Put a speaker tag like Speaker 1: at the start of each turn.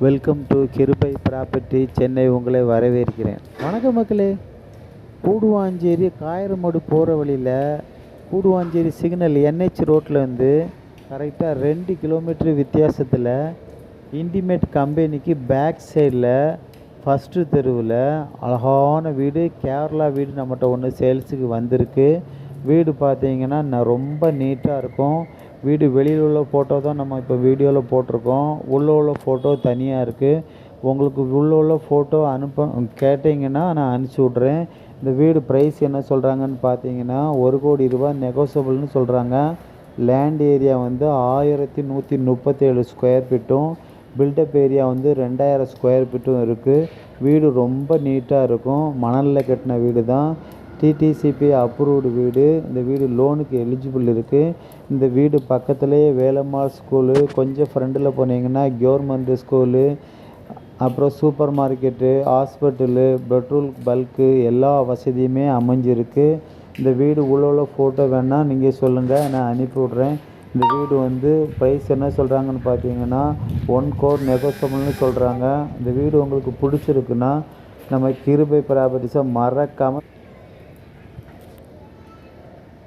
Speaker 1: Welcome to கிருபை property Chennai உங்களை வரவேற்கிறேன். வணக்கம் மக்களே. கூடுவாஞ்சேரி காயரமோடு போகிற வழியில் கூடுவாஞ்சேரி சிக்னல் NH ரோட்லேருந்து கரெக்டாக 2 கிலோமீட்டர் வித்தியாசத்தில் இன்டிமேட் கம்பெனிக்கு பேக் சைடில் ஃபஸ்ட்டு தெருவில் அழகான வீடு, கேரளா வீடு நம்மகிட்ட ஒன்று சேல்ஸுக்கு வந்திருக்கு. வீடு பார்த்தீங்கன்னா ரொம்ப நீட்டாக இருக்கும். வீடு வெளியில் உள்ள ஃபோட்டோ தான் நம்ம இப்போ வீடியோவில் போட்டிருக்கோம். உள்ளே உள்ள ஃபோட்டோ தனியாக இருக்குது. உங்களுக்கு உள்ளே உள்ள ஃபோட்டோ கேட்டிங்கன்னா நான் அனுப்பிச்சி விட்றேன். இந்த வீடு ப்ரைஸ் என்ன சொல்கிறாங்கன்னு பார்த்தீங்கன்னா 1 கோடி ரூபாய் நெகோசபிள்னு சொல்கிறாங்க. லேண்ட் ஏரியா வந்து 1137 ஸ்கொயர் ஃபீட்டும், பில்டப் ஏரியா வந்து 2000 ஸ்கொயர் ஃபீட்டும் இருக்குது. வீடு ரொம்ப நீட்டாக இருக்கும். மணலில் கட்டின வீடு தான். டிடிசிபி அப்ரூவ்டு வீடு. இந்த வீடு லோனுக்கு எலிஜிபிள் இருக்குது. இந்த வீடு பக்கத்துலேயே வேலம்மாள் ஸ்கூலு, கொஞ்சம் ஃப்ரெண்டில் போனீங்கன்னா கவர்மெண்ட் ஸ்கூலு, அப்புறம் super market, hospital, petrol bulk எல்லா வசதியுமே அமைஞ்சிருக்கு. இந்த வீடு உள்ள ஃபோட்டோ வேணால் நீங்கள் சொல்லுங்கள், நான் அனுப்பி விட்றேன். இந்த வீடு வந்து ப்ரைஸ் என்ன சொல்கிறாங்கன்னு பார்த்தீங்கன்னா 1 கோடி நெகோசியபிள்னு சொல்கிறாங்க. இந்த வீடு உங்களுக்கு பிடிச்சிருக்குன்னா நம்ம கிருபை ப்ராப்பர்ட்டிஸை மறக்காமல்